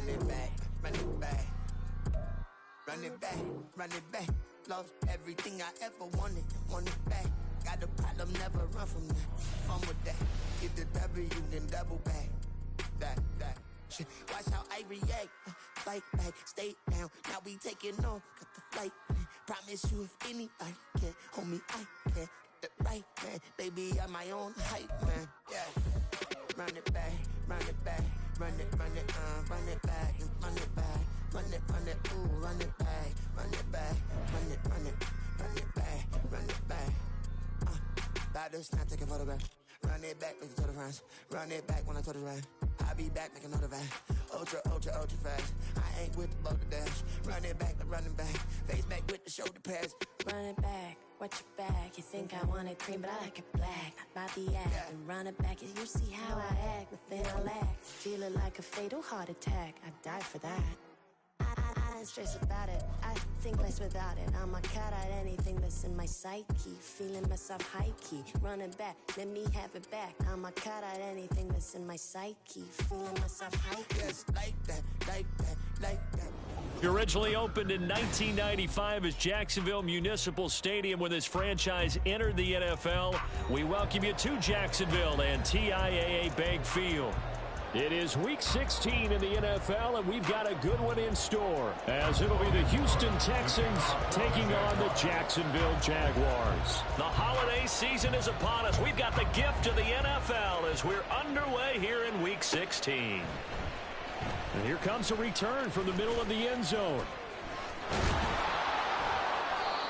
Run it back, run it back. Run it back, run it back. Lost everything I ever wanted, want it back. Got a problem, never run from that. Fun with that. Get the W, then double back. That. Shit. Watch how I react. Fight back, stay down. Now we taking off, got the flight. Promise you if anybody can, homie, I can. Get the right man, baby, I'm my own hype man. Yeah. Run it back, run it back. Run it back, run it back. Run it, ooh, run it back, run it back. Run it back, run it back. Baddest snap, take a photograph. Run it back, make it to the friends. Run it back when I told it right. I'll be back, make another back. Ultra fast. I ain't with the boat to dash. Run it back, running back. Face back with the shoulder pads. Run it back, watch your back. You think I want it cream, but I like it black. Not by the act. And run it back, you see how I act. Within I lack. Feel it like a fatal heart attack. I'd die for that. I ain't stressed about it. I think less without it. I'ma cut out anything that's in my psyche. Feeling myself high key. Running back, let me have it back. I'ma cut out anything that's in my psyche. Feeling myself high key. Yes, like that, like that, like that. Originally opened in 1995 as Jacksonville Municipal Stadium when this franchise entered the NFL. We welcome you to Jacksonville and TIAA Bank Field. It is Week 16 in the NFL, and we've got a good one in store, as it'll be the Houston Texans taking on the Jacksonville Jaguars. The holiday season is upon us. We've got the gift of the NFL as we're underway here in Week 16. And here comes a return from the middle of the end zone.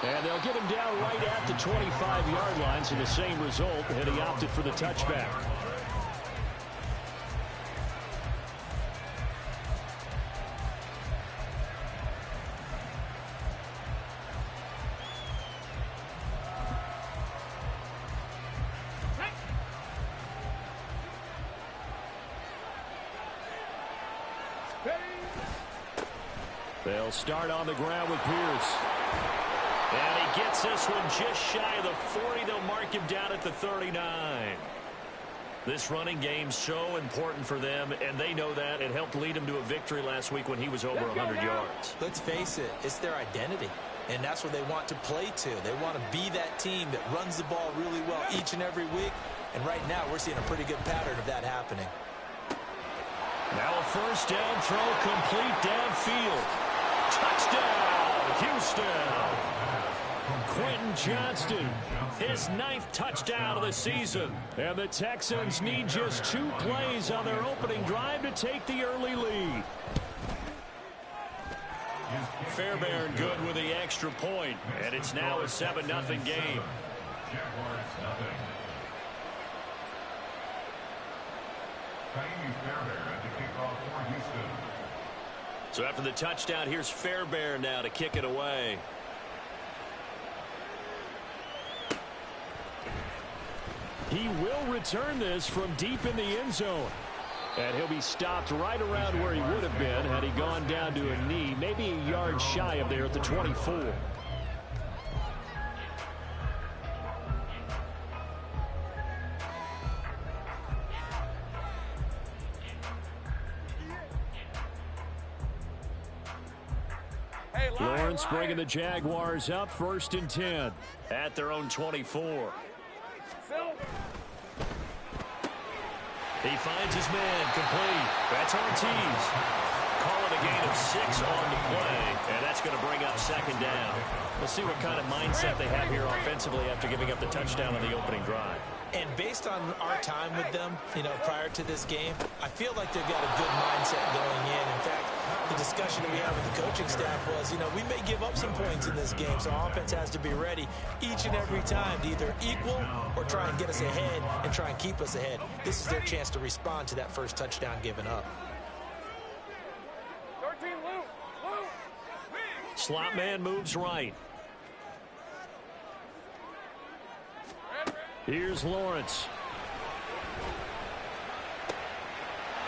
And they'll get him down right at the 25-yard line, so the same result, and he opted for the touchback. They'll start on the ground with Pierce. And he gets this one just shy of the 40. They'll mark him down at the 39. This running game's so important for them, and they know that. It helped lead him to a victory last week when he was over 100 yards. Let's face it, it's their identity, and that's what they want to play to. They want to be that team that runs the ball really well each and every week, and right now we're seeing a pretty good pattern of that happening. Now a first down throw complete downfield. Touchdown, Houston. Quentin Johnston, his 9th touchdown of the season. And the Texans need just 2 plays on their opening drive to take the early lead. Fairbairn good with the extra point, and it's now a 7-0 game. So after the touchdown, here's Fairbairn now to kick it away. He will return this from deep in the end zone. And he'll be stopped right around where he would have been had he gone down to a knee, maybe a yard shy of there at the 24. Lawrence bringing the Jaguars up 1st and 10 at their own 24. He finds his man complete. That's Ortiz. Call it a gain of 6 on the play, and that's going to bring up 2nd down. We'll see what kind of mindset they have here offensively after giving up the touchdown on the opening drive. And based on our time with them, prior to this game, I feel like they've got a good mindset going in. In fact, the discussion that we had with the coaching staff was, we may give up some points in this game, so our offense has to be ready each and every time to either equal or try and get us ahead and try and keep us ahead. This is their chance to respond to that first touchdown given up. Slot man moves right. Here's Lawrence.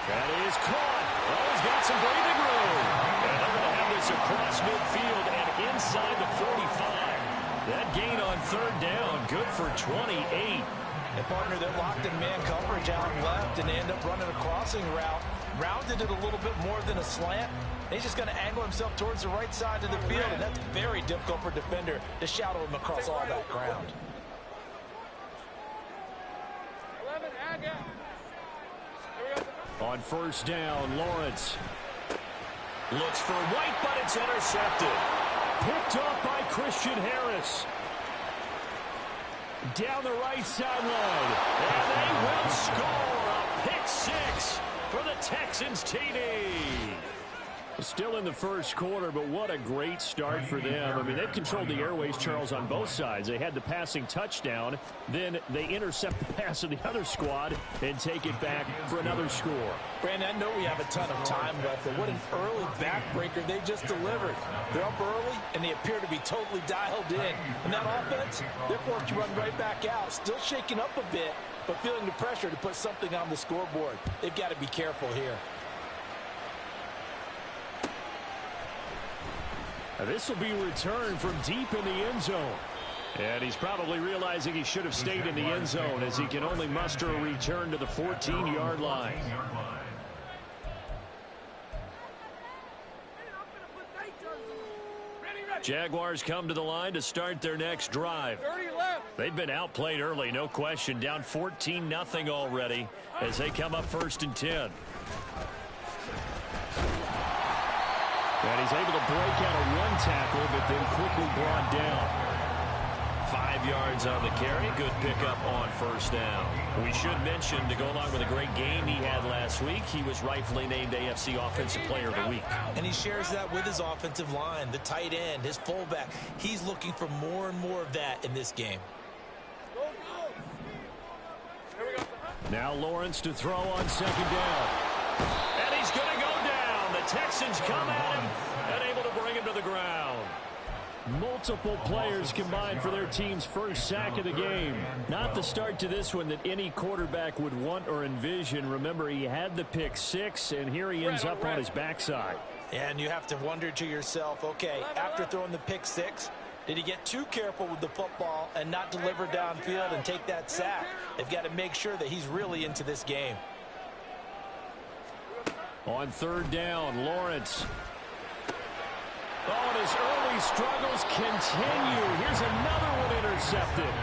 That is caught. Oh, he's got some breathing room. And they're going to have this across midfield and inside the 45. That gain on 3rd down, good for 28. A partner that locked in man coverage out left and end up running a crossing route. rounded it a little bit more than a slant. He's just going to angle himself towards the right side of the field, and that's very difficult for a defender to shadow him across all that ground. On first down, Lawrence looks for White, but it's intercepted. Picked off by Christian Harris. Down the right sideline. And they will score a pick six for the Texans TD. Still in the first quarter, but what a great start for them. I mean, they've controlled the airways, Charles, on both sides. They had the passing touchdown. Then they intercept the pass of the other squad and take it back for another score. Brandon, I know we have a ton of time left, but what an early backbreaker they just delivered. They're up early, and they appear to be totally dialed in. And that offense, they're forced to run right back out, still shaking up a bit, but feeling the pressure to put something on the scoreboard. They've got to be careful here. This will be returned from deep in the end zone. And he's probably realizing he should have stayed in the end zone as he can only muster a return to the 14-yard line. Jaguars come to the line to start their next drive. They've been outplayed early, no question. Down 14-0 already as they come up 1st and 10. And he's able to break out a one tackle, but then quickly brought down. 5 yards on the carry. Good pickup on first down. We should mention, to go along with a great game he had last week, he was rightfully named AFC Offensive Player of the Week. And he shares that with his offensive line, the tight end, his fullback. He's looking for more and more of that in this game. Now Lawrence to throw on second down. And he's going to go down. The Texans come at him and able to bring him to the ground. Multiple players combined for their team's first sack of the game. Not the start to this one that any quarterback would want or envision. Remember, he had the pick six, and here he ends up on his backside. And you have to wonder to yourself, okay, after throwing the pick six, did he get too careful with the football and not deliver downfield and take that sack? They've got to make sure that he's really into this game. On third down, Lawrence. Oh, and his early struggles continue. Here's another one intercepted.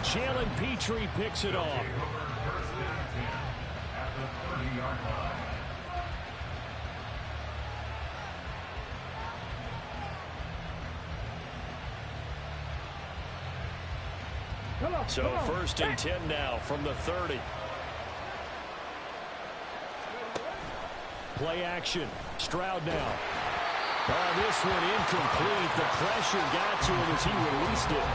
Jalen Petrie picks it off. So 1st and 10 now from the 30. Play action. Stroud now. Oh, this one incomplete. The pressure got to him as he released it.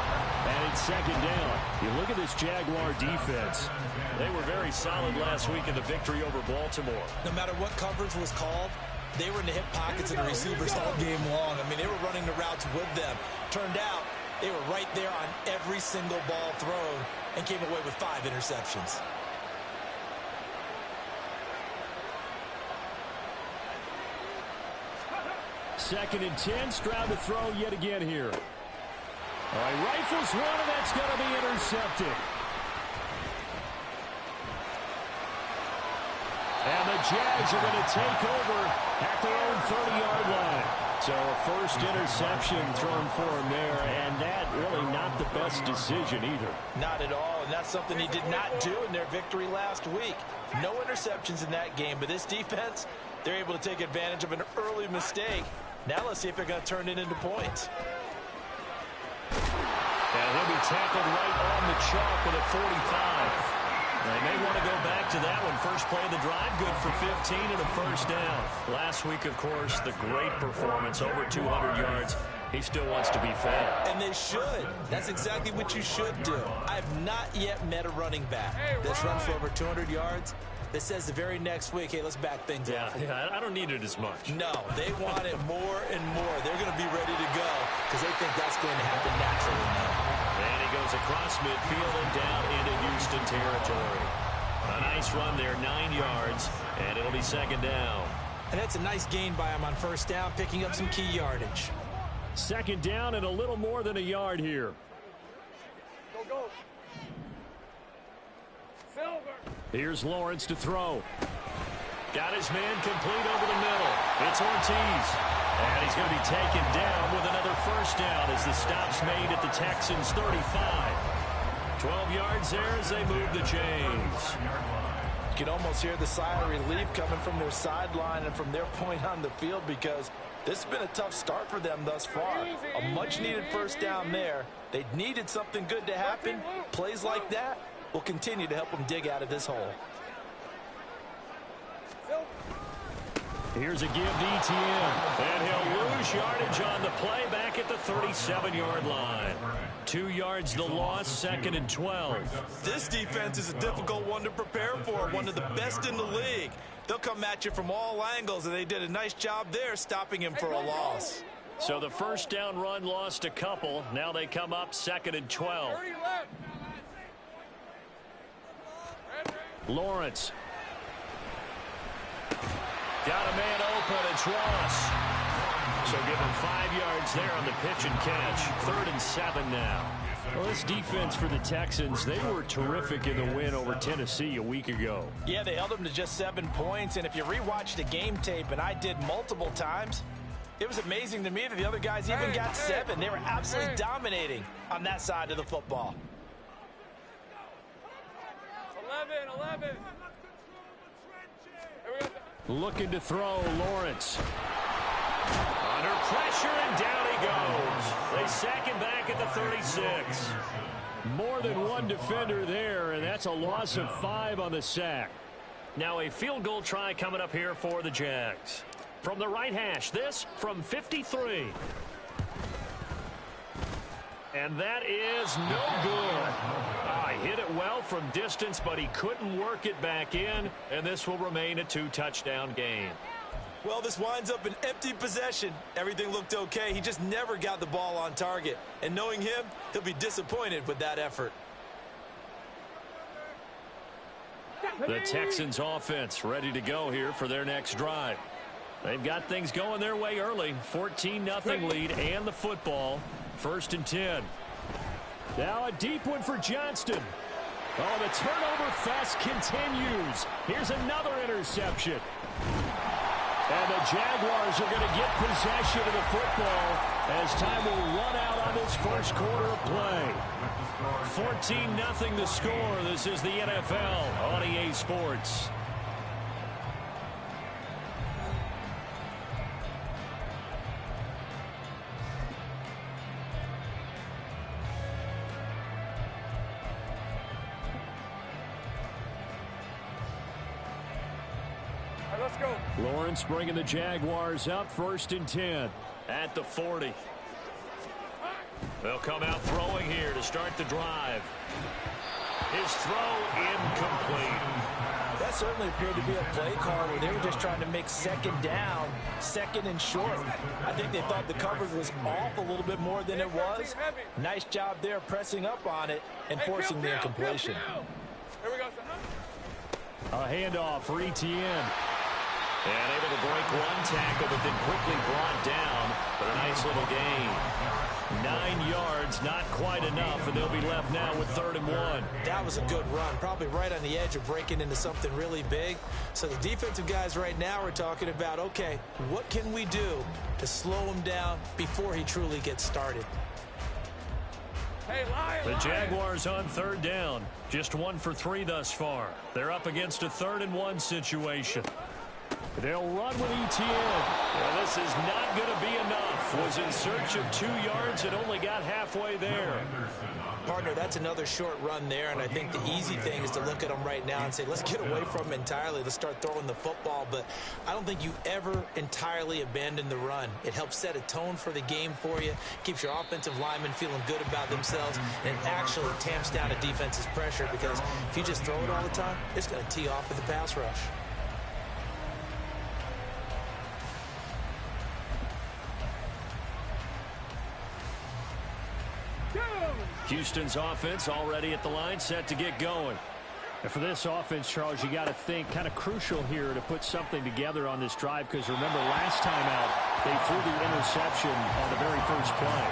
And it's second down. You look at this Jaguar defense. They were very solid last week in the victory over Baltimore. No matter what coverage was called, they were in the hip pockets of the receivers all game long. I mean, they were running the routes with them. Turned out they were right there on every single ball thrown and came away with 5 interceptions. Second and 10. Stroud to throw yet again here. All right, rifles one, and that's going to be intercepted. And the Jags are going to take over at their own 30-yard line. So a first interception thrown for him there, and that really not the best decision either. Not at all, and that's something he did not do in their victory last week. No interceptions in that game, but this defense, they're able to take advantage of an early mistake. Now let's see if they're going to turn it into points. And he'll be tackled right on the chalk at a 45. They may want to go back to that one. First play of the drive, good for 15 and a first down. Last week, of course, the great performance, over 200 yards. He still wants to be fed. And they should. That's exactly what you should do. I have not yet met a running back that's run for over 200 yards that says the very next week, hey, let's back things up. Yeah, I don't need it as much. No, they want it more and more. They're going to be ready to go because they think that's going to happen naturally now. And he goes across midfield and down into Houston territory. A nice run there, 9 yards, and it'll be second down. And that's a nice gain by him on first down, picking up some key yardage. Second down and a little more than a yard here. Go. Silver. Here's Lawrence to throw. Got his man complete over the middle. It's Ortiz. And he's going to be taken down with another first down as the stop's made at the Texans' 35. 12 yards there as they move the chains. You can almost hear the sigh of relief coming from their sideline and from their point on the field, because this has been a tough start for them thus far. A much-needed first down there. They needed something good to happen. Plays like that will continue to help them dig out of this hole. Here's a give to ETN. And he'll lose yardage on the play back at the 37-yard line. 2 yards the loss, 2nd and 12. This defense is a difficult one to prepare for, one of the best in the league. They'll come at you from all angles, and they did a nice job there stopping him for a loss. So the first down run lost a couple. Now they come up 2nd and 12. Lawrence. Got a man open. It's Ross. So give him 5 yards there on the pitch and catch. 3rd and 7 now. Well, this defense for the Texans, they were terrific in the win over Tennessee a week ago. Yeah, they held them to just 7 points. And if you rewatch the game tape, and I did multiple times, it was amazing to me that the other guys even got 7. They were absolutely dominating on that side of the football. 11. Looking to throw, Lawrence. Under pressure, and down he goes. They sack him back at the 36. More than one defender there, and that's a loss of 5 on the sack. Now a field goal try coming up here for the Jags. From the right hash, this from 53. And that is no good. He hit it well from distance, but he couldn't work it back in, and this will remain a 2-touchdown game. Well, this winds up an empty possession. Everything looked okay. He just never got the ball on target. And knowing him, he'll be disappointed with that effort. The Texans offense ready to go here for their next drive. They've got things going their way early. 14-0 lead and the football. 1st and 10. Now a deep one for Johnston. Oh, the turnover fest continues. Here's another interception. And the Jaguars are going to get possession of the football as time will run out on this first quarter of play. 14-0 the score. This is the NFL on EA Sports. Let's go. Lawrence bringing the Jaguars up 1st and 10 at the 40. They'll come out throwing here to start the drive. His throw incomplete. That certainly appeared to be a play call where they were just trying to make 2nd down, 2nd and short. I think they thought the coverage was off a little bit more than it was. Nice job there pressing up on it and forcing the incompletion. Here we go. A handoff for ETN. And able to break one tackle, but then quickly brought down. But a nice little gain. 9 yards, not quite enough, and they'll be left now with 3rd and 1. That was a good run, probably right on the edge of breaking into something really big. So the defensive guys right now are talking about, okay, what can we do to slow him down before he truly gets started? Hey, Lion, the Jaguars on 3rd down. Just 1 for 3 thus far. They're up against a 3rd and 1 situation. They'll run with ETN. Well, this is not going to be enough. Was in search of 2 yards and only got halfway there. Partner, that's another short run there, and I think the easy thing is to look at him right now and say, let's get away from him entirely. Let's start throwing the football, but I don't think you ever entirely abandon the run. It helps set a tone for the game for you, keeps your offensive linemen feeling good about themselves, and it actually tamps down a defense's pressure because if you just throw it all the time, it's going to tee off with the pass rush. Houston's offense already at the line, set to get going. And for this offense, Charles, you got to think kind of crucial here to put something together on this drive because remember last time out, they threw the interception on the very first play.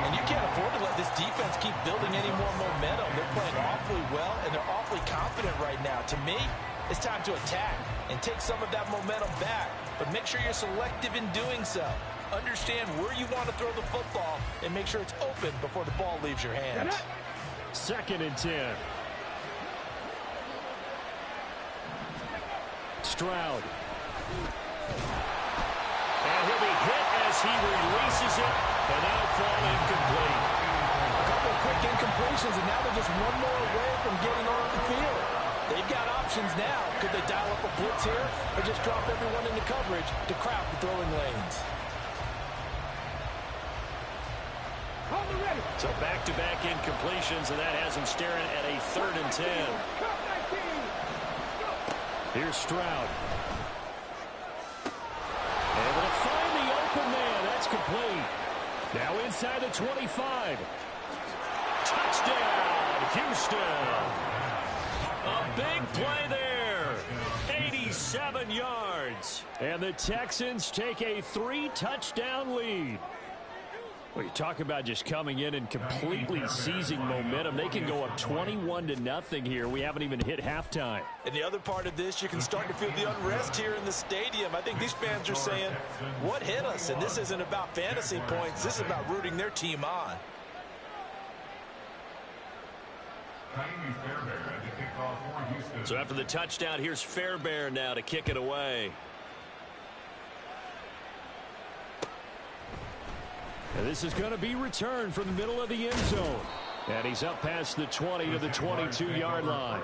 And you can't afford to let this defense keep building any more momentum. They're playing awfully well, and they're awfully confident right now. To me, it's time to attack and take some of that momentum back. But make sure you're selective in doing so. Understand where you want to throw the football and make sure it's open before the ball leaves your hands. 2nd and 10. Stroud. And he'll be hit as he releases it, and that'll fall incomplete. A couple of quick incompletions, and now they're just one more away from getting on the field. They've got options now. Could they dial up a blitz here or just drop everyone into coverage to crowd the throwing lanes? So back-to-back incompletions, and that has him staring at a 3rd and 10. Here's Stroud. Able to find the open man. That's complete. Now inside the 25. Touchdown, Houston. A big play there. 87 yards. And the Texans take a 3-touchdown lead. Well, you talk about just coming in and completely seizing momentum. They can go up 21-0 here. We haven't even hit halftime. And the other part of this, you can start to feel the unrest here in the stadium. I think these fans are saying, what hit us? And this isn't about fantasy points. This is about rooting their team on. So after the touchdown, here's Fairbairn now to kick it away. And this is going to be returned from the middle of the end zone. And he's up past the 20 to the 22-yard line.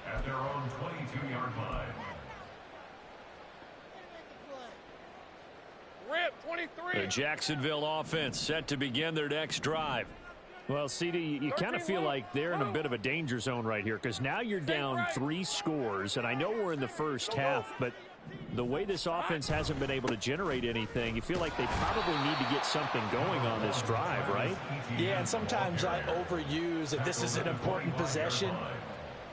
At their own 22-yard line. Rip, 23. The Jacksonville offense set to begin their next drive. Well, CD, you kind of feel like they're in a bit of a danger zone right here because now you're down 3 scores, and I know we're in the first half, but the way this offense hasn't been able to generate anything, you feel like they probably need to get something going on this drive, right? Yeah, and sometimes I overuse that this is an important possession,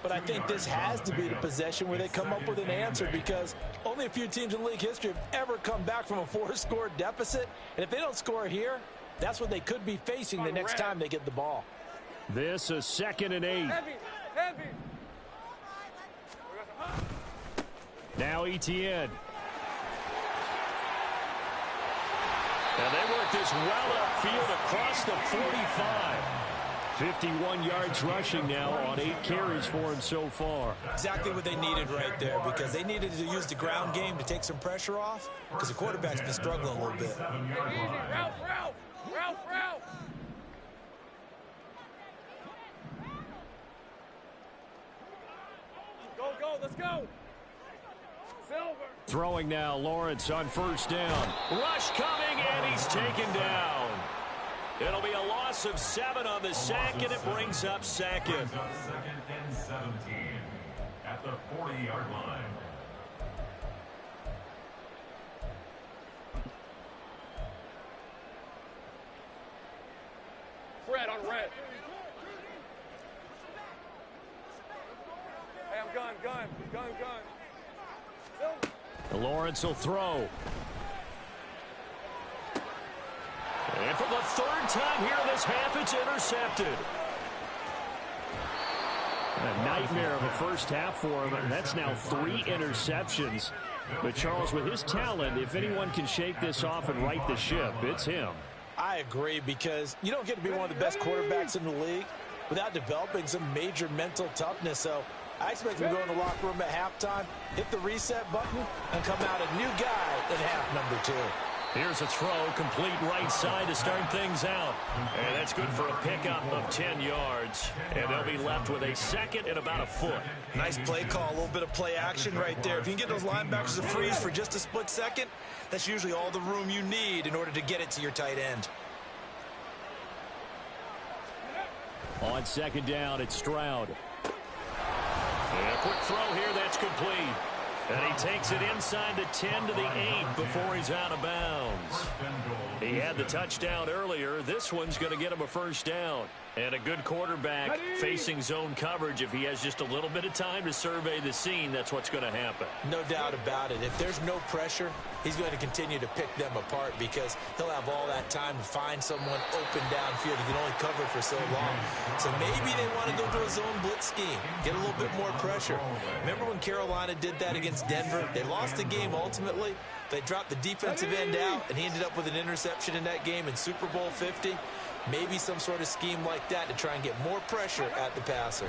but I think this has to be the possession where they come up with an answer because only a few teams in league history have ever come back from a 4-score deficit, and if they don't score here, that's what they could be facing the next time they get the ball. This is 2nd and 8. Heavy. Now Etienne. And they work this well upfield across the 45. 51 yards rushing now on 8 carries for him so far. Exactly what they needed right there because they needed to use the ground game to take some pressure off because the quarterback's been struggling a little bit. Easy. Ralph. Go. Let's go. Silver. Throwing now, Lawrence on 1st down. Rush coming, and he's taken down. It'll be a loss of 7 on the sack, and it brings up 2nd. 2nd and 17 at the 40-yard line. Fred on red. Hey, I'm gun. Silver. Lawrence will throw. And for the 3rd time here in this half, it's intercepted. A nightmare of a first half for him, and that's now 3 interceptions. But Charles, with his talent, if anyone can shake this off and right the ship, it's him. I agree because you don't get to be one of the best quarterbacks in the league without developing some major mental toughness. So I expect him to go in the locker room at halftime, hit the reset button, and come out a new guy in half number 2. Here's a throw, complete right side to start things out. And that's good for a pickup of 10 yards. And they'll be left with a 2nd and about a foot. Nice play call, a little bit of play action right there. If you can get those linebackers to freeze for just a split second, that's usually all the room you need in order to get it to your tight end. On 2nd down, it's Stroud. And a quick throw here, that's complete. And he takes it inside the 10 to the 8 before he's out of bounds. He had the touchdown earlier. This one's going to get him a 1st down. And a good quarterback facing zone coverage. If he has just a little bit of time to survey the scene, that's what's going to happen. No doubt about it. If there's no pressure, he's going to continue to pick them apart because he'll have all that time to find someone open downfield. He can only cover for so long. So maybe they want to go to a zone blitz scheme, get a little bit more pressure. Remember when Carolina did that against Denver? They lost the game ultimately. They dropped the defensive end out, and he ended up with an interception in that game in Super Bowl 50. Maybe some sort of scheme like that to try and get more pressure at the passer.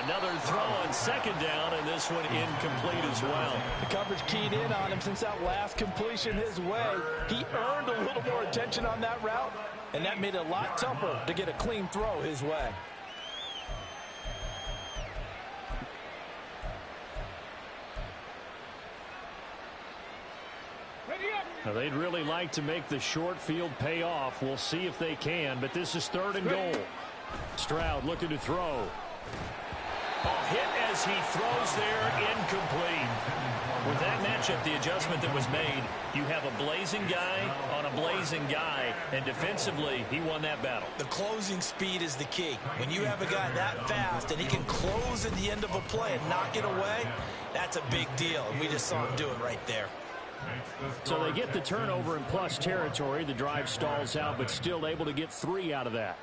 Another throw on second down, and this one incomplete as well. The coverage keyed in on him since that last completion his way. He earned a little more attention on that route, and that made it a lot tougher to get a clean throw his way. Now, they'd really like to make the short field pay off. We'll see if they can, but this is 3rd and goal. Stroud looking to throw. Hit as he throws there, incomplete. With that matchup, the adjustment that was made, you have a blazing guy on a blazing guy, and defensively, he won that battle. The closing speed is the key. When you have a guy that fast and he can close at the end of a play and knock it away, that's a big deal, and we just saw him do it right there. So they get the turnover in plus territory. The drive stalls out, but still able to get 3 out of that.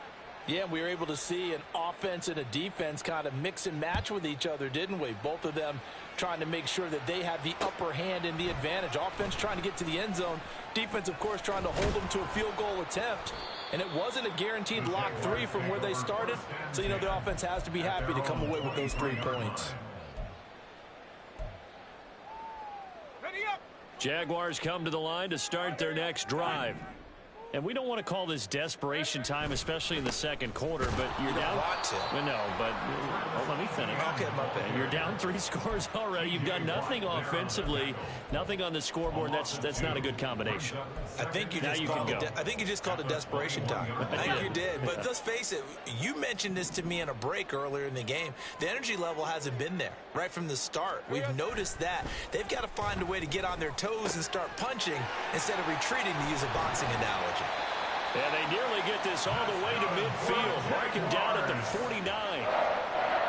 Yeah, we were able to see an offense and a defense kind of mix and match with each other, didn't we? Both of them trying to make sure that they have the upper hand and the advantage. Offense trying to get to the end zone. Defense, of course, trying to hold them to a field goal attempt. And it wasn't a guaranteed lock 3 from where they started. So, you know, the offense has to be happy to come away with those 3 points. Jaguars come to the line to start their next drive. And we don't want to call this desperation time, especially in the second quarter, but you're down. Want to. Well, no, but let me finish. Okay, my bad. You're down 3 scores already. You've done nothing offensively, nothing on the scoreboard. That's not a good combination. I think you just called it desperation time. I think you did. But let's face it, you mentioned this to me in a break earlier in the game. The energy level hasn't been there right from the start. We've noticed that. They've got to find a way to get on their toes and start punching instead of retreating, to use a boxing analogy. And they nearly get this all the way to midfield. Marking down at the 49.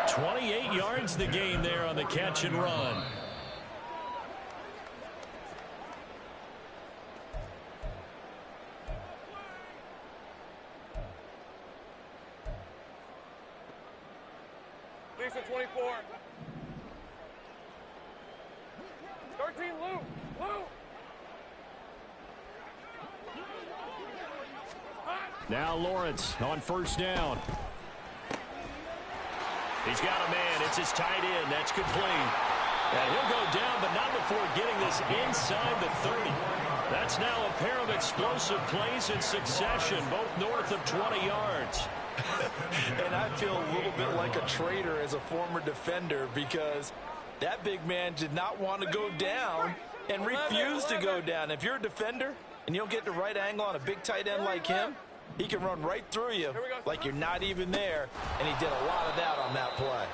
28 yards the gain there on the catch and run. Lisa 24. 13, Lou. Now Lawrence on first down. He's got a man. It's his tight end. That's complete. And he'll go down, but not before getting this inside the 30. That's now a pair of explosive plays in succession, both north of 20 yards. And I feel a little bit like a traitor as a former defender because that big man did not want to go down and refused to go down. If you're a defender and you don't get the right angle on a big tight end like him, he can run right through you like you're not even there, and he did a lot of that on that play.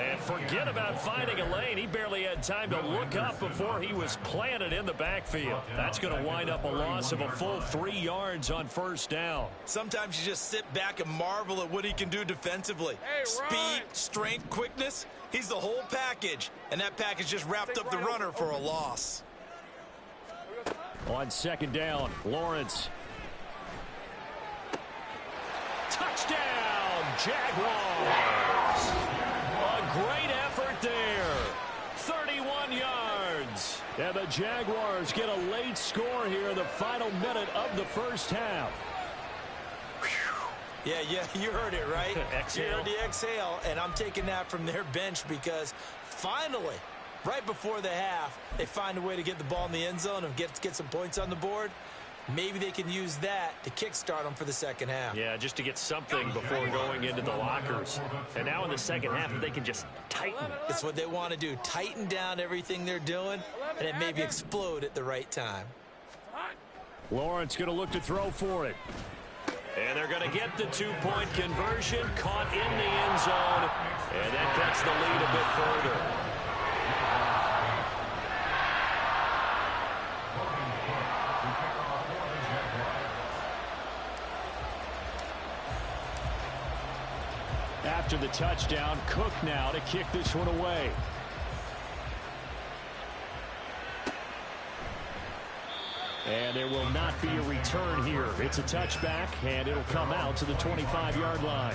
And forget about finding a lane. He barely had time to look up before he was planted in the backfield. That's going to wind up a loss of a full 3 yards on first down. Sometimes you just sit back and marvel at what he can do defensively. Speed, strength, quickness, he's the whole package. And that package just wrapped up the runner for a loss. On second down, Lawrence. Touchdown, Jaguars. A great effort there. 31 yards. And the Jaguars get a late score here in the final minute of the first half. Yeah, you heard it, right? Exhale. You heard the exhale, and I'm taking that from their bench because finally, right before the half, they find a way to get the ball in the end zone and get some points on the board. Maybe they can use that to kickstart them for the second half. Yeah, just to get something before going into the lockers. And now in the second half, if they can just tighten. It's what they want to do. Tighten down everything they're doing, and then maybe explode at the right time. Lawrence going to look to throw for it. And they're going to get the two-point conversion. Caught in the end zone. And that cuts the lead a bit further. after the touchdown. Cook now to kick this one away. And there will not be a return here. It's a touchback, and it'll come out to the 25-yard line.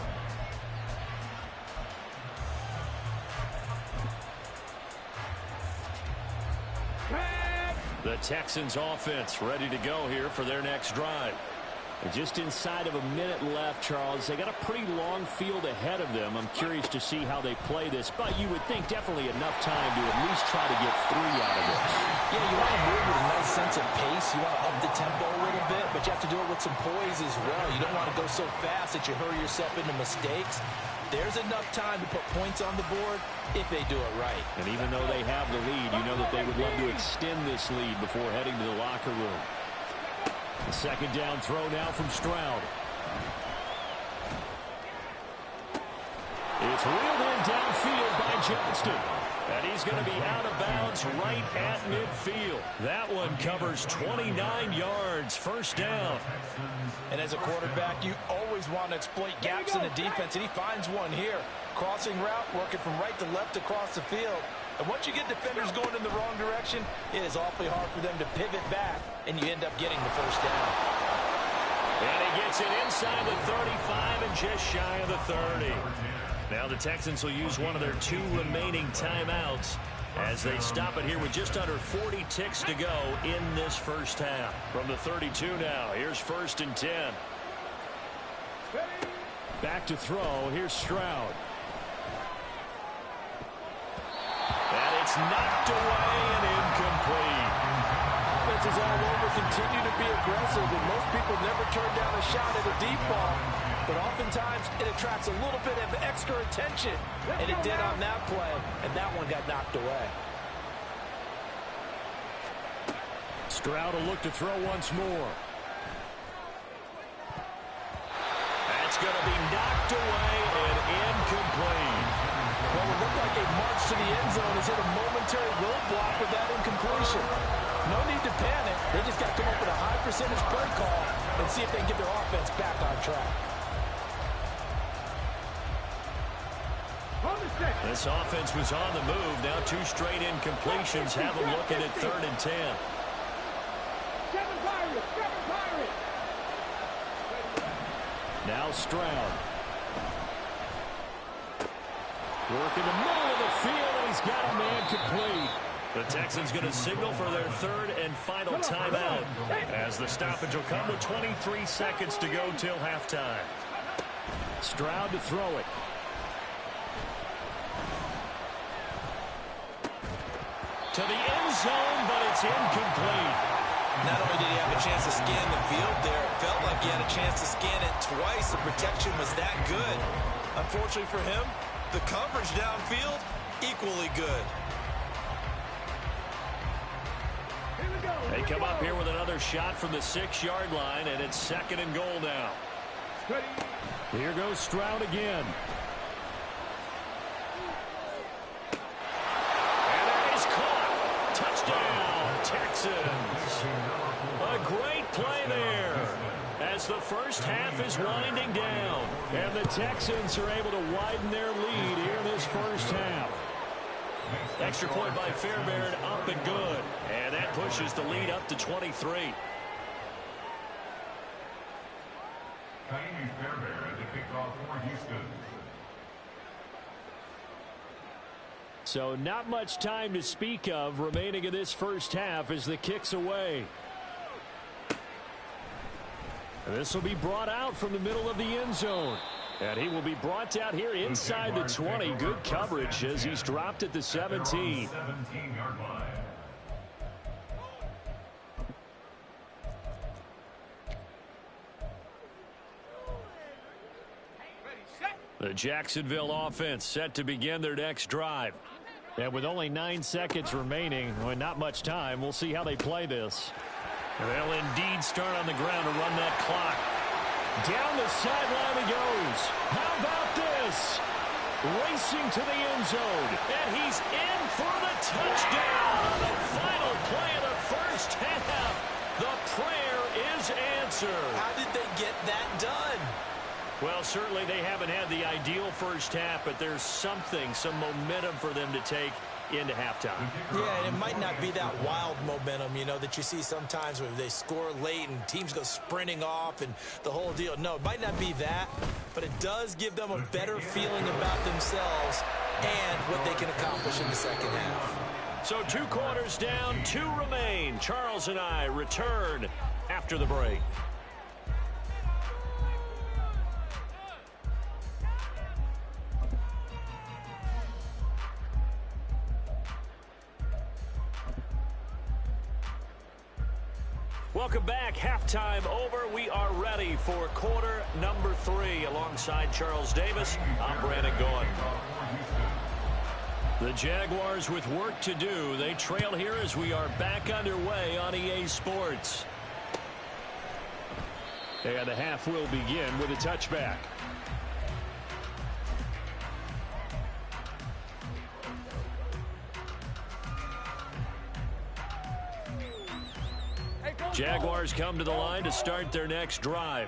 The Texans offense ready to go here for their next drive. And just inside of a minute left, Charles. They got a pretty long field ahead of them. I'm curious to see how they play this, but you would think definitely enough time to at least try to get 3 out of this. Yeah, you want to move with a nice sense of pace. You want to up the tempo a little bit, but you have to do it with some poise as well. You don't want to go so fast that you hurry yourself into mistakes. There's enough time to put points on the board if they do it right. And even though they have the lead, you know that they would love to extend this lead before heading to the locker room. The second down throw now from Stroud. It's reeled in downfield by Johnston. And he's going to be out of bounds right at midfield. That one covers 29 yards. First down. And as a quarterback, you always want to exploit gaps in the defense, and he finds one here. Crossing route, working from right to left across the field. And once you get defenders going in the wrong direction, it is awfully hard for them to pivot back, and you end up getting the first down. And he gets it inside the 35 and just shy of the 30. Now the Texans will use one of their 2 remaining timeouts as they stop it here with just under 40 ticks to go in this first half. From the 32 now, here's 1st and 10. Back to throw, here's Stroud. And it's knocked away and incomplete. Offenses all over continue to be aggressive, and most people never turn down a shot at a deep ball. But oftentimes, it attracts a little bit of extra attention. And it did on that play, and that one got knocked away. Stroud will look to throw once more. That's going to be knocked away and incomplete. Well, it looked like a march to the end zone has hit a momentary roadblock with that incompletion. No need to panic. They just got to come up with a high percentage play call and see if they can get their offense back on track. This offense was on the move. Now 2 straight incompletions have them looking at 3rd and 10. Now Stroud. Working the middle of the field, and he's got a man complete. The Texans going to signal for their 3rd and final timeout as the stoppage will come with 23 seconds to go till halftime. Stroud to throw it. To the end zone, but it's incomplete. Not only did he have a chance to scan the field there, it felt like he had a chance to scan it twice. The protection was that good. Unfortunately for him, the coverage downfield, equally good. They come up here with another shot from the 6-yard line, and it's 2nd and goal now. Here goes Stroud again. And that is caught. Touchdown, Texans. A great play there as the first half is winding down. And the Texans are able to widen their lead here in this first half. Extra point by Fairbairn, up and good. And that pushes the lead up to 23. Fairbairn to kick off for Houston. So not much time to speak of remaining in this first half as the kick's away. And this will be brought out from the middle of the end zone. And he will be brought out here inside the 20. Good coverage as he's dropped at the 17. 17-yard line. The Jacksonville offense set to begin their next drive. And with only 9 seconds remaining, well, not much time, we'll see how they play this. And they'll indeed start on the ground to run that clock. Down the sideline he goes. How about this? Racing to the end zone. And he's in for the touchdown on the final play of the first half. The prayer is answered. How did they get that done? Well, certainly they haven't had the ideal first half, but there's some momentum for them to take into halftime. Yeah, and it might not be that wild momentum, you know, that you see sometimes where they score late and teams go sprinting off and the whole deal. No, it might not be that, but it does give them a better feeling about themselves and what they can accomplish in the second half. So 2 quarters down, 2 remain. Charles and I return after the break. Welcome back. Halftime over. We are ready for quarter number 3. Alongside Charles Davis, I'm Brandon Gaughan. The Jaguars with work to do. They trail here as we are back underway on EA Sports. And the half will begin with a touchback. Jaguars come to the line to start their next drive.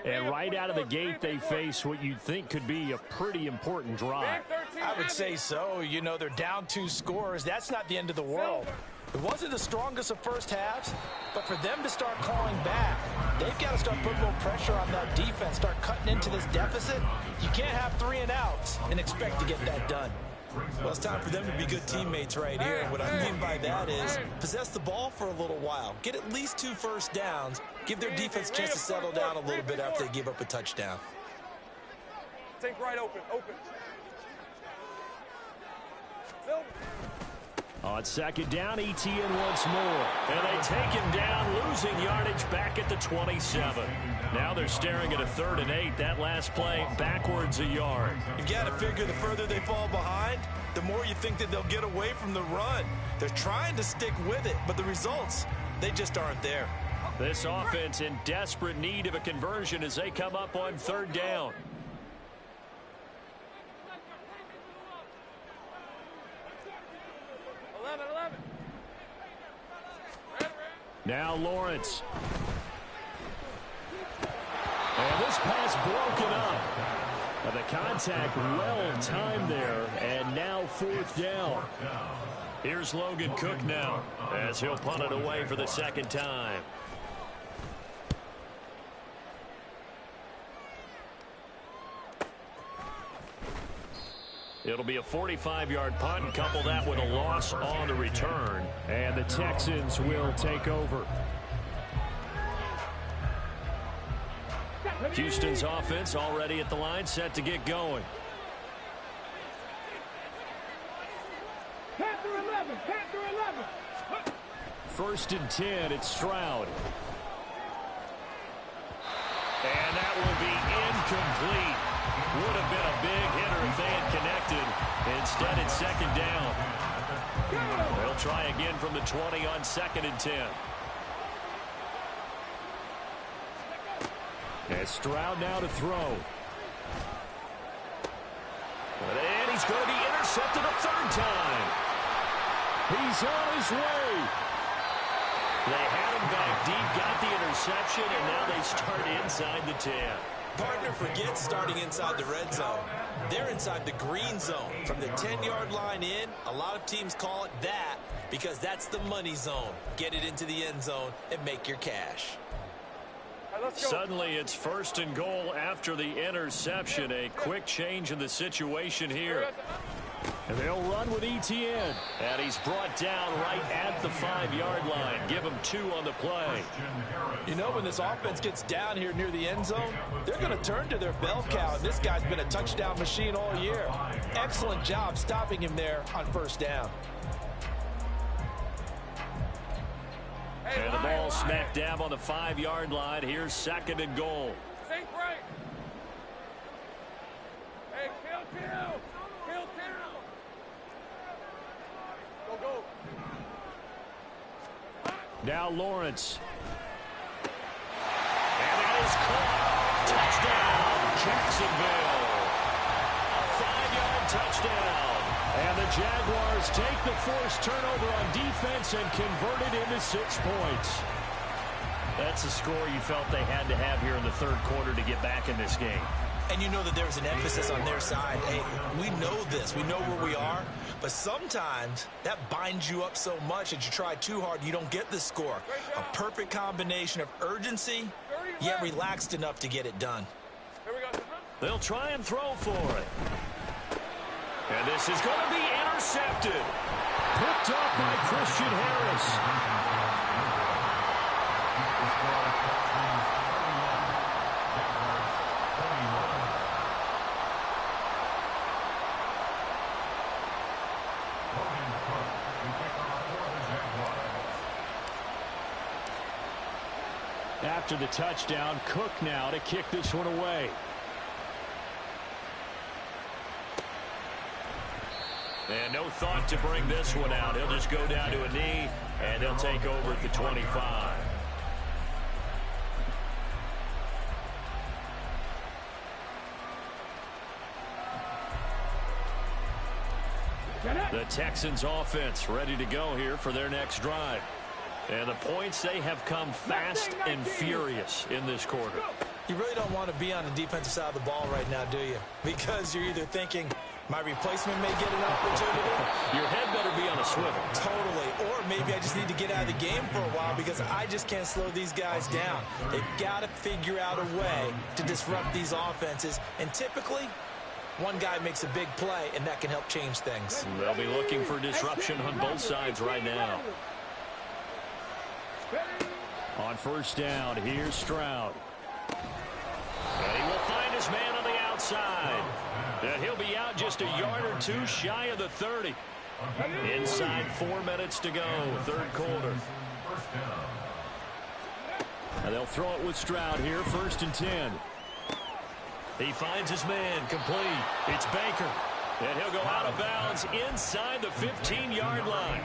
And right out of the gate, they face what you'd think could be a pretty important drive. I would say so. You know, they're down 2 scores. That's not the end of the world. It wasn't the strongest of first halves, but for them to start calling back, they've got to start putting more pressure on that defense, start cutting into this deficit. You can't have 3 and outs and expect to get that done. Well, it's time for them to be good teammates right here. And what I mean by that is possess the ball for a little while. Get at least 2 first downs. Give their defense a chance to settle down a little bit after they give up a touchdown. Think right open. On second down, ETN once more. And they take him down, losing yardage back at the 27. Now they're staring at a 3rd and 8. That last play backwards a yard. You've got to figure the further they fall behind, the more you think that they'll get away from the run. They're trying to stick with it, but the results, they just aren't there. This offense in desperate need of a conversion as they come up on 3rd down. Now Lawrence. And this pass broken up. And the contact well timed there. And now 4th down. Here's Logan Cook now as he'll punt it away for the 2nd time. It'll be a 45-yard punt and couple that with a loss on the return. And the Texans will take over. Houston's offense already at the line, set to get going. Panther 11. 1st and 10, it's Stroud. And that will be incomplete. Would have been a big hitter if they had connected. Instead, it's 2nd down. They'll try again from the 20 on 2nd and 10. And Stroud now to throw. And he's going to be intercepted a 3rd time. He's on his way. They had him back deep, got the interception, and now they start inside the 10. Partner forgets starting inside the red zone. They're inside the green zone. From the 10-yard line in, a lot of teams call it that because that's the money zone. Get it into the end zone and make your cash. Suddenly it's 1st and goal after the interception. A quick change in the situation here. And they'll run with ETN. And he's brought down right at the 5-yard line. Give him 2 on the play. You know, when this offense gets down here near the end zone, they're going to turn to their bell cow. And this guy's been a touchdown machine all year. Excellent job stopping him there on 1st down. And the ball smack dab on the 5-yard line. Here's 2nd and goal. Think right. Hey, kill. Go. Now Lawrence. And that is caught. Touchdown, Jacksonville. A 5-yard touchdown. And the Jaguars take the forced turnover on defense and convert it into 6 points. That's the score you felt they had to have here in the third quarter to get back in this game. And you know that there's an emphasis on their side. Hey, we know this. We know where we are. But sometimes that binds you up so much that you try too hard, you don't get the score. A perfect combination of urgency, yet relaxed enough to get it done. They'll try and throw for it. And this is going to be intercepted. Picked up by Christian Harris. After the touchdown, Cook now to kick this one away. And no thought to bring this one out. He'll just go down to a knee, and they'll take over at the 25. The Texans offense ready to go here for their next drive. And the points, they have come fast and furious in this quarter. You really don't want to be on the defensive side of the ball right now, do you? Because you're either thinking, my replacement may get an opportunity. Your head better be on a swivel. Totally. Or maybe I just need to get out of the game for a while because I just can't slow these guys down. They've got to figure out a way to disrupt these offenses. And typically, one guy makes a big play, and that can help change things. They'll be looking for disruption on both sides right now. On first down, here's Stroud. And he will find his man on the outside. And he'll be out just a yard or two shy of the 30. Inside 4 minutes to go, third quarter. And they'll throw it with Stroud here, 1st and 10. He finds his man, complete. It's Baker. And he'll go out of bounds inside the 15-yard line.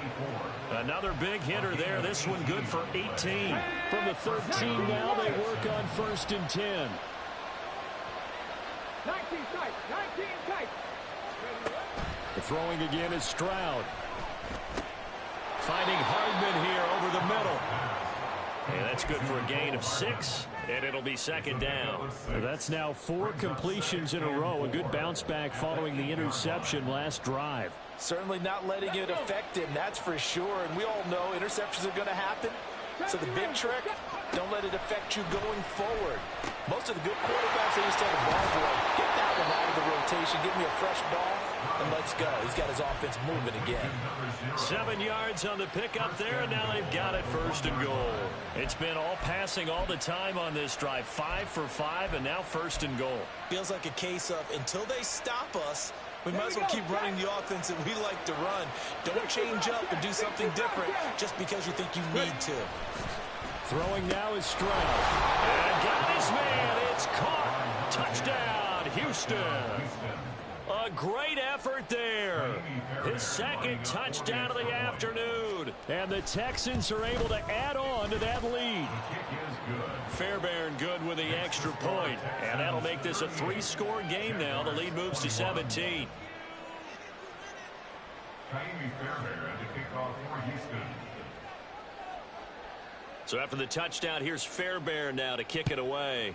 Another big hitter there. This one good for 18. From the 13 now, they work on 1st and 10. 19 tight, 19 tight. The throwing again is Stroud. Finding Hardman here over the middle. And that's good for a gain of 6. And it'll be 2nd down. That's now 4 completions in a row. A good bounce back following the interception last drive. Certainly not letting it affect him, that's for sure. And we all know interceptions are going to happen. So the big trick, don't let it affect you going forward. Most of the good quarterbacks, they used to have a ball boy. Get that one out of the rotation. Give me a fresh ball, and let's go. He's got his offense moving again. 7 yards on the pickup there, and now they've got it 1st and goal. It's been all passing all the time on this drive. 5 for 5, and now 1st and goal. Feels like a case of until they stop us, we might as well keep running the offense that we like to run. Don't change up and do something different just because you think you need to. Throwing now is Stroud. And got his man. It's caught. Touchdown, Houston. A great effort there. His 2nd touchdown of the afternoon. And the Texans are able to add on to that lead. Fairbairn good with the extra point. And that'll make this a 3-score game now. The lead moves to 17. So after the touchdown, here's Fairbairn now to kick it away.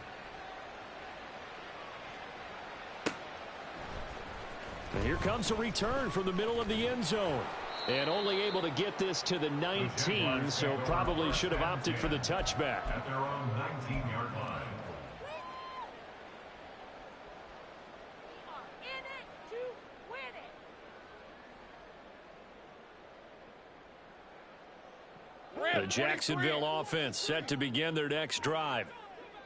And here comes a return from the middle of the end zone. And only able to get this to the 19, so probably should have opted for the touchback. At their own 19-yard line. The Jacksonville offense set to begin their next drive.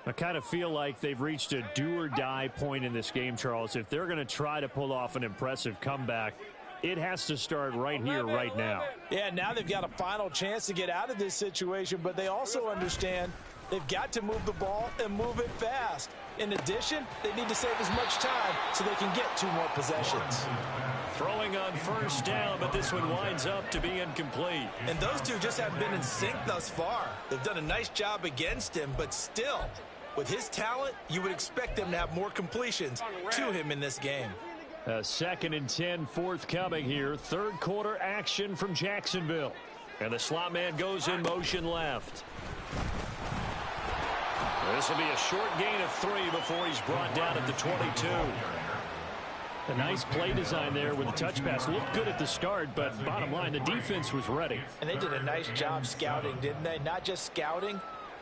I kind of feel like they've reached a do-or-die point in this game, Charles. If they're going to try to pull off an impressive comeback, it has to start right here, right now. Yeah, now they've got a final chance to get out of this situation, but they also understand they've got to move the ball and move it fast. In addition, they need to save as much time so they can get 2 more possessions. Throwing on first down, but this one winds up to be incomplete. And those two just haven't been in sync thus far. They've done a nice job against him, but still, with his talent, you would expect them to have more completions to him in this game. A 2nd and 10 forthcoming here. Third quarter action from Jacksonville. And the slot man goes in motion left. This will be a short gain of 3 before he's brought down at the 22. A nice play design there with the touch pass. Looked good at the start, but bottom line, the defense was ready. And they did a nice job scouting, didn't they? Not just scouting,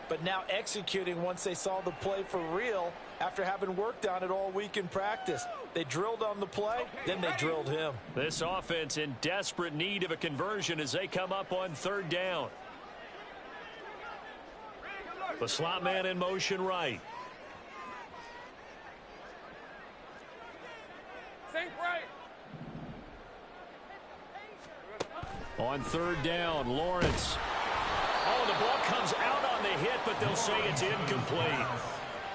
but now executing once they saw the play for real after having worked on it all week in practice. They drilled on the play, then they drilled him. This offense in desperate need of a conversion as they come up on 3rd down. The slot man in motion right. On 3rd down, Lawrence. Oh, the ball comes out on the hit, but they'll say it's incomplete.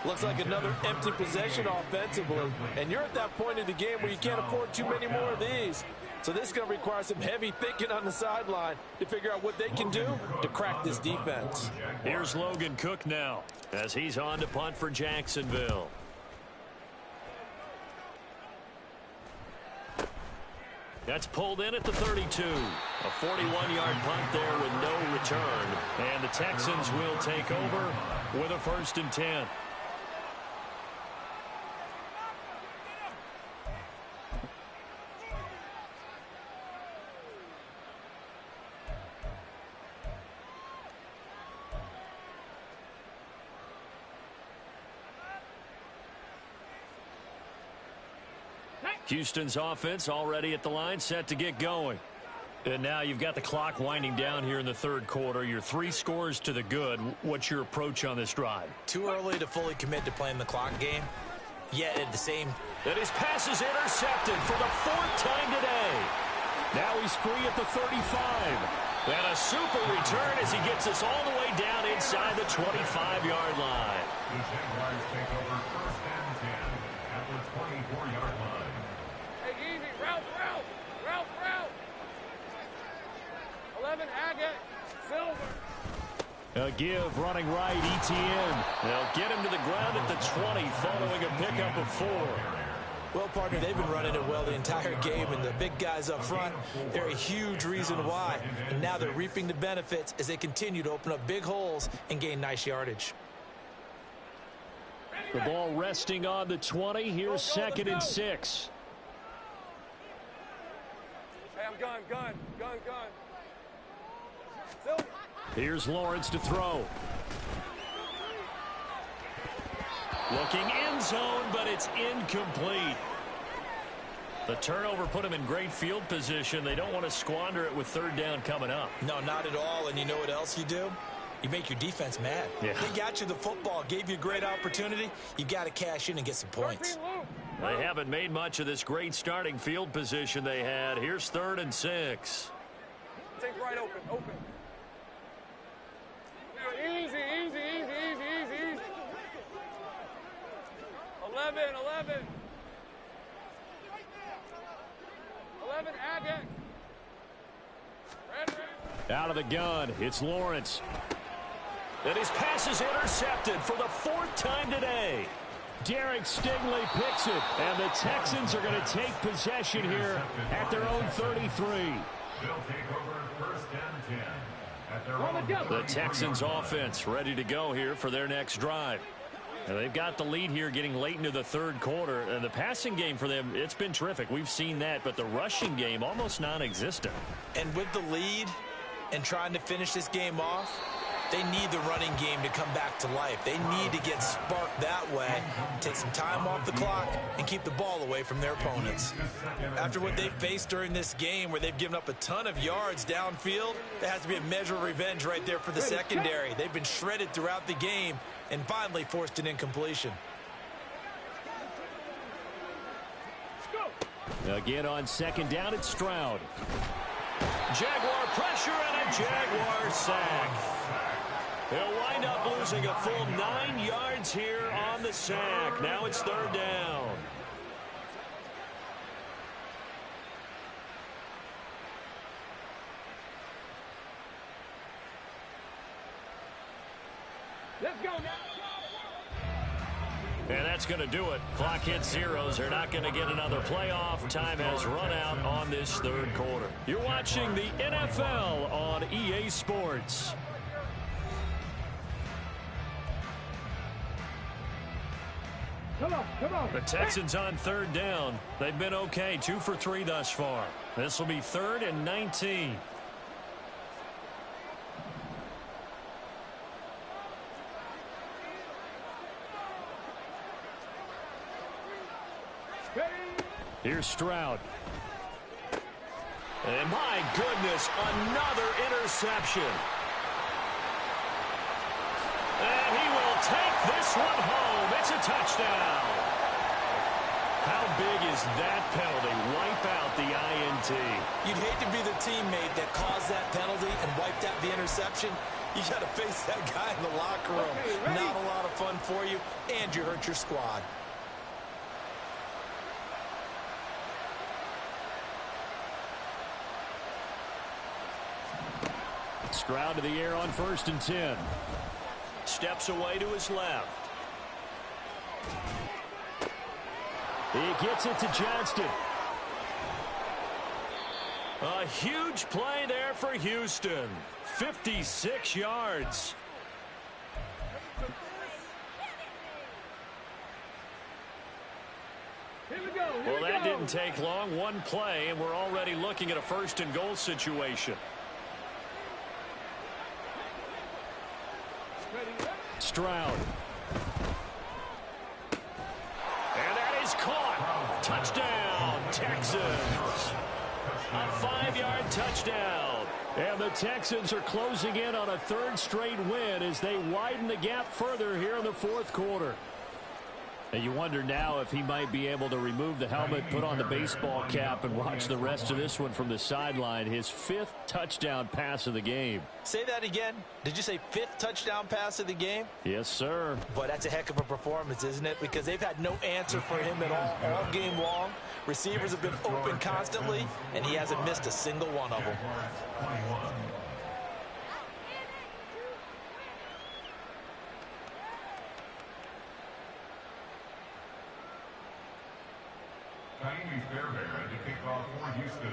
Looks like another empty possession offensively. And you're at that point in the game where you can't afford too many more of these. So this is going to require some heavy thinking on the sideline to figure out what they can do to crack this defense. Here's Logan Cook now as he's on to punt for Jacksonville. That's pulled in at the 32. A 41-yard punt there with no return. And the Texans will take over with a 1st and 10. Houston's offense already at the line, set to get going. And now you've got the clock winding down here in the 3rd quarter. You're 3 scores to the good. What's your approach on this drive? Too early to fully commit to playing the clock game. Yet at the same... And his pass is intercepted for the 4th time today. Now he's free at the 35. And a super return as he gets us all the way down inside the 25-yard line. The Jaguars take over 1st and 10 at the 24-yard line. Route. 11, Agate, Silver. A give running right, ETN. They'll get him to the ground at the 20 following a pickup of 4. Well, partner, they've been running it well the entire game, and the big guys up front, they're a huge reason why. And now they're reaping the benefits as they continue to open up big holes and gain nice yardage. The ball resting on the 20. Here's 2nd and 6. Hey, I'm gun. Here's Lawrence to throw. Looking end zone, but it's incomplete. The turnover put him in great field position. They don't want to squander it with 3rd down coming up. No, not at all. And you know what else you do? You make your defense mad. Yeah. They got you the football, gave you a great opportunity. You got to cash in and get some points. They haven't made much of this great starting field position they had. Here's 3rd and 6. Take right open. Easy. 11. 11, Agate. Out of the gun, it's Lawrence. And his pass is intercepted for the 4th time today. Derek Stingley picks it, and the Texans are going to take possession here at their own 33. They'll take over 1st and 10 at their own. The Texans offense ready to go here for their next drive. And they've got the lead here getting late into the 3rd quarter. And the passing game for them, it's been terrific. We've seen that, but the rushing game almost non-existent. And with the lead and trying to finish this game off, they need the running game to come back to life. They need to get sparked that way, take some time off the clock, and keep the ball away from their opponents. After what they've faced during this game where they've given up a ton of yards downfield, there has to be a measure of revenge right there for the secondary. They've been shredded throughout the game and finally forced an incompletion. Again on 2nd down, it's Stroud. Jaguar pressure and a Jaguar sack. He'll wind up losing a full 9 yards here on the sack. Now it's 3rd down. Let's go. And that's going to do it. Clock hits zeros. They're not going to get another playoff. Time has run out on this 3rd quarter. You're watching the NFL on EA Sports. The Texans on third down. They've been okay, 2 for 3 thus far. This will be 3rd and 19. Here's Stroud. And my goodness, another interception. And he will take this one home. It's a touchdown. How big is that penalty? Wipe out the INT. You'd hate to be the teammate that caused that penalty and wiped out the interception. You got to face that guy in the locker room. Not a lot of fun for you, and you hurt your squad. Stroud to the air on 1st and 10. Steps away to his left. He gets it to Johnston. A huge play there for Houston. 56 yards. Well, that didn't take long. One play, and we're already looking at a 1st and goal situation. Stroud. And that is caught. Touchdown, Texans. A 5-yard touchdown. And the Texans are closing in on a 3rd straight win as they widen the gap further here in the 4th quarter. And you wonder now if he might be able to remove the helmet, put on the baseball cap, and watch the rest of this one from the sideline. His 5th touchdown pass of the game. Say that again. Did you say 5th touchdown pass of the game? Yes, sir. Boy, that's a heck of a performance, isn't it? Because they've had no answer for him at all game long. Receivers have been open constantly, and he hasn't missed a single one of them. Fairbairn to kick off for Houston.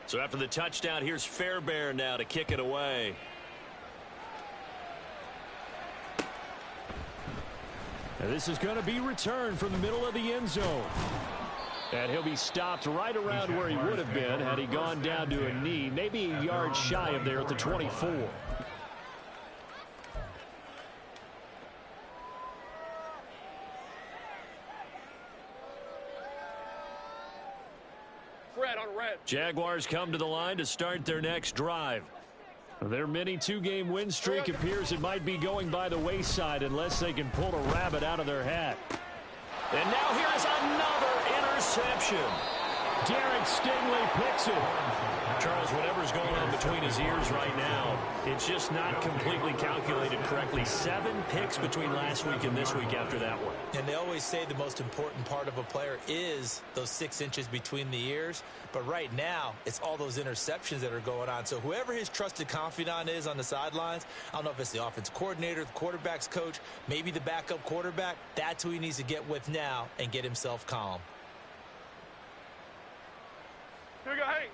So after the touchdown, here's Fairbairn now to kick it away. And this is going to be returned from the middle of the end zone. And he'll be stopped right around where he would have been had he gone down to a knee, maybe a yard shy of there at the 24. Jaguars come to the line to start their next drive. Their mini 2-game win streak appears it might be going by the wayside unless they can pull a rabbit out of their hat. And now here's another interception. Derek Stingley picks it. Charles, whatever's going on between his ears right now, it's just not completely calculated correctly. 7 picks between last week and this week after that one. And they always say the most important part of a player is those 6 inches between the ears. But right now, it's all those interceptions that are going on. So whoever his trusted confidant is on the sidelines, I don't know if it's the offense coordinator, the quarterback's coach, maybe the backup quarterback, that's who he needs to get with now and get himself calm.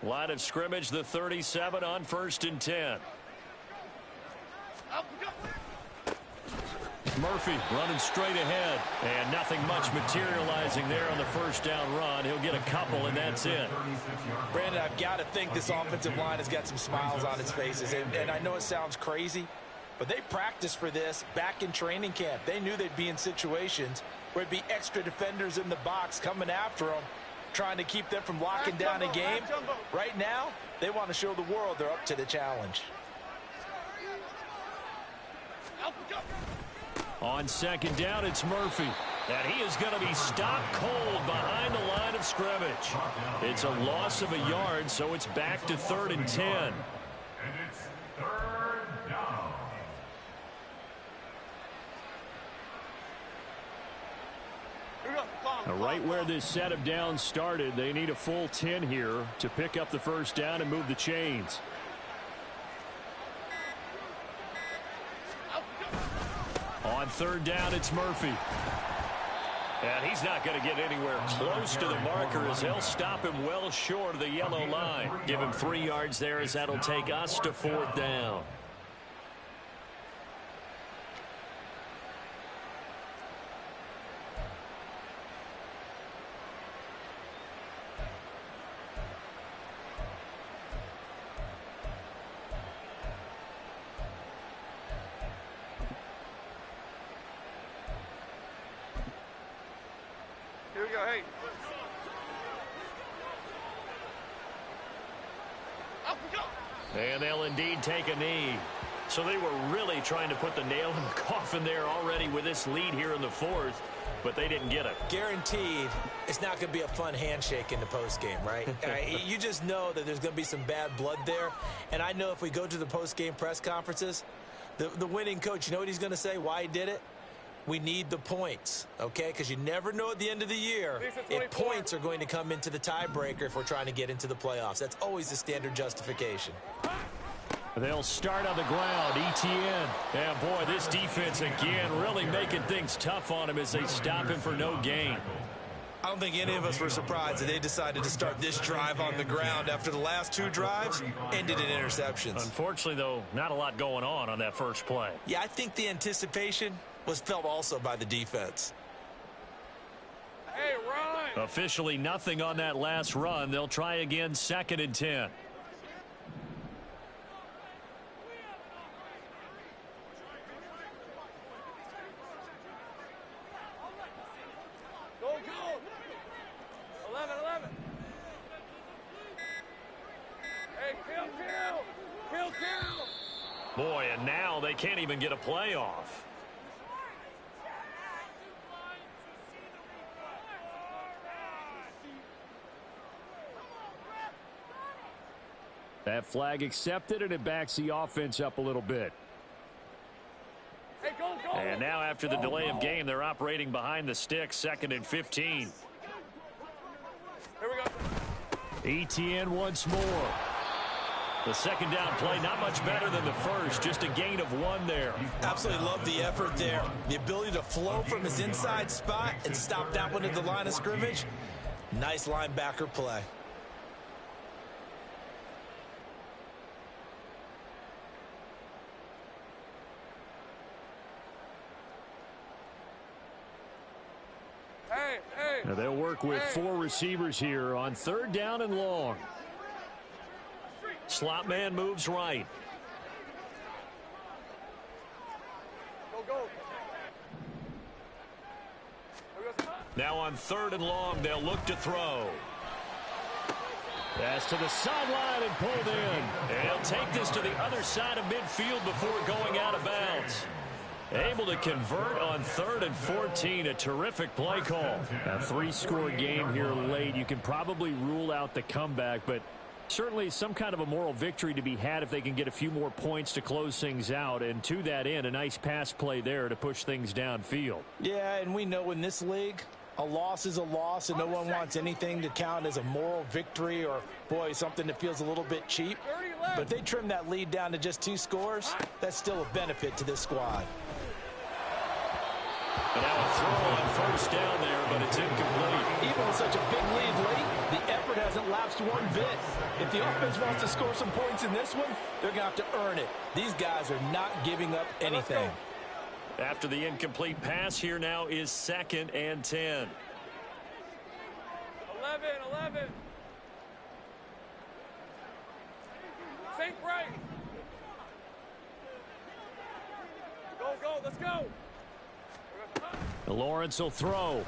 Line of scrimmage, the 37 on 1st and 10. Murphy running straight ahead, and nothing much materializing there on the 1st down run. He'll get a couple, and that's it. Brandon, I've got to think this offensive line has got some smiles on its faces, and I know it sounds crazy, but they practiced for this back in training camp. They knew they'd be in situations where it'd be extra defenders in the box coming after them, trying to keep them from locking down a game. Right now, they want to show the world they're up to the challenge. On 2nd down, it's Murphy. And he is going to be stopped cold behind the line of scrimmage. It's a loss of a yard, so it's back to 3rd and 10. And it's 3rd down. Right where this set of downs started, they need a full 10 here to pick up the 1st down and move the chains. On 3rd down, it's Murphy. And he's not going to get anywhere close to the marker as he'll stop him well short of the yellow line. Give him 3 yards there as that'll take us to 4th down. hey. Up we go. And they'll indeed take a knee. So they were really trying to put the nail in the coffin there already with this lead here in the fourth, but they didn't get it. Guaranteed it's not going to be a fun handshake in the postgame, right? You just know that there's going to be some bad blood there. And I know if we go to the postgame press conferences, the winning coach, you know what he's going to say, why he did it? We need the points, okay? Because you never know at the end of the year if points are going to come into the tiebreaker if we're trying to get into the playoffs. That's always the standard justification. They'll start on the ground. ETN. And, boy, this defense again really making things tough on him as they stop him for no gain. I don't think any of us were surprised that they decided to start this drive on the ground after the last two drives ended in interceptions. Unfortunately, though, not a lot going on that first play. Yeah, I think the anticipation was felt also by the defense. Hey, run! Officially nothing on that last run. They'll try again, 2nd and 10. Go, go! 11. Hey, kill! Boy, and now they can't even get a play off. That flag accepted, and it backs the offense up a little bit. Hey, go! And now after the delay of game, they're operating behind the sticks, 2nd and 15. Here we go. ETN once more. The second down play, not much better than the first, just a gain of 1 there. Absolutely love the effort there. The ability to flow from his inside spot and stop that one at the line of scrimmage. Nice linebacker play. Hey. Now they'll work with 4 receivers here on 3rd down and long. Slot man moves right. Go. Now on 3rd and long, they'll look to throw. Pass to the sideline and pulled in. And he'll take this to the other side of midfield before going out of bounds. Able to convert on 3rd and 14. A terrific play call. A 3-score game here late. You can probably rule out the comeback, but certainly some kind of a moral victory to be had if they can get a few more points to close things out. And to that end, a nice pass play there to push things downfield. Yeah, and we know in this league, a loss is a loss, and no one wants anything to count as a moral victory or, boy, something that feels a little bit cheap. But if they trim that lead down to just 2 scores, that's still a benefit to this squad. And now a throw on 1st down there, but it's incomplete. Even with such a big lead late, the effort hasn't lapsed one bit. If the offense wants to score some points in this one, they're going to have to earn it. These guys are not giving up anything. After the incomplete pass, here now is 2nd and 10. 11. Think right. Go, let's go. Lawrence will throw.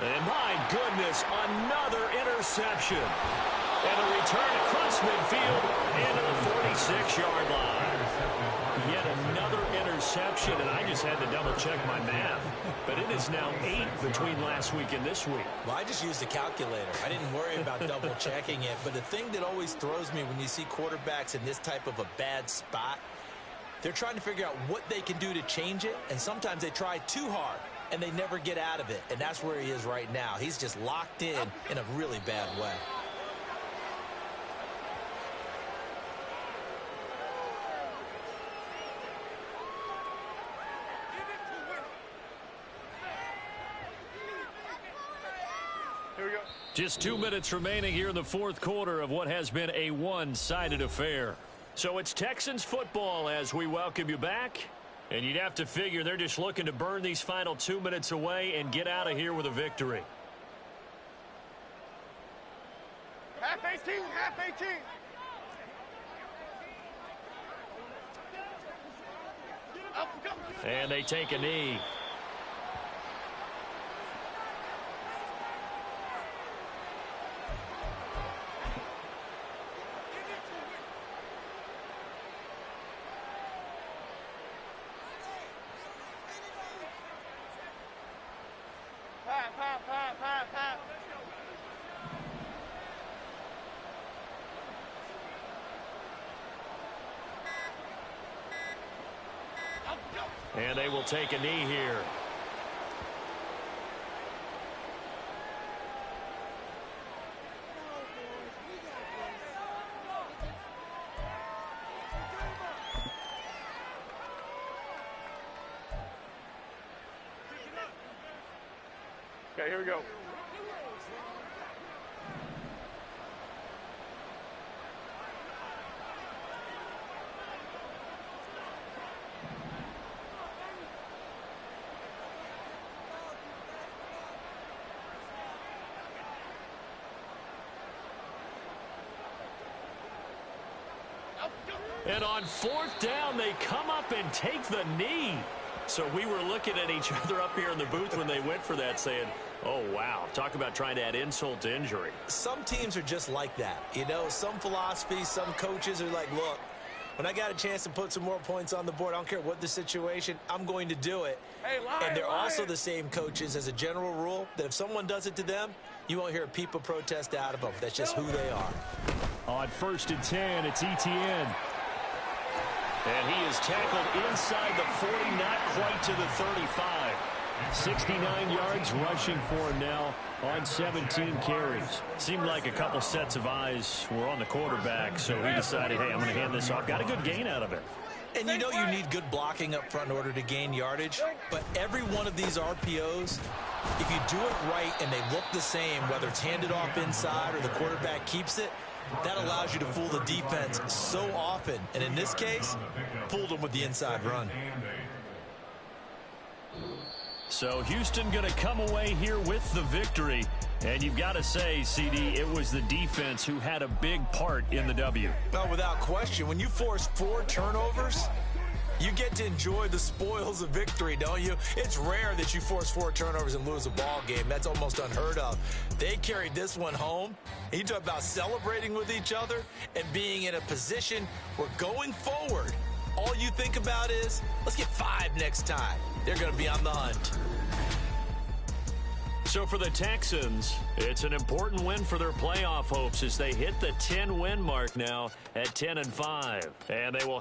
And my goodness, another interception. And a return across midfield into the 46-yard line. Yet another interception, and I just had to double-check my math. But it is now 8 between last week and this week. Well, I just used a calculator. I didn't worry about double-checking it. But the thing that always throws me when you see quarterbacks in this type of a bad spot, they're trying to figure out what they can do to change it, and sometimes they try too hard, and they never get out of it. And that's where he is right now. He's just locked in a really bad way. Here we go. Just 2 minutes remaining here in the 4th quarter of what has been a one-sided affair. So it's Texans football as we welcome you back. And you'd have to figure they're just looking to burn these final 2 minutes away and get out of here with a victory. Half 18. Up, go. And they take a knee. And they will take a knee here. Okay, here we go. And on fourth down, they come up and take the knee. So we were looking at each other up here in the booth when they went for that saying, oh, wow, talk about trying to add insult to injury. Some teams are just like that. You know, some philosophies, some coaches are like, look, when I got a chance to put some more points on the board, I don't care what the situation, I'm going to do it. Hey, Lion, and they're Lion. also the same coaches as a general rule that if someone does it to them, you won't hear a peep of protest out of them. That's just who they are. On 1st and 10, it's ETN. And he is tackled inside the 40, not quite to the 35. 69 yards rushing for him now on 17 carries. Seemed like a couple sets of eyes were on the quarterback, so he decided, hey, I'm going to hand this off. Got a good gain out of it. And you know you need good blocking up front in order to gain yardage, but every one of these RPOs, if you do it right and they look the same, whether it's handed off inside or the quarterback keeps it, that allows you to fool the defense so often. And in this case, fooled them with the inside run. So Houston going to come away here with the victory. And you've got to say, CD, it was the defense who had a big part in the W. Well, without question, when you force 4 turnovers, you get to enjoy the spoils of victory, don't you? It's rare that you force 4 turnovers and lose a ball game. That's almost unheard of. They carried this one home. You talk about celebrating with each other and being in a position where going forward, all you think about is, let's get 5 next time. They're going to be on the hunt. So for the Texans, it's an important win for their playoff hopes as they hit the 10-win mark now at 10-5. And they will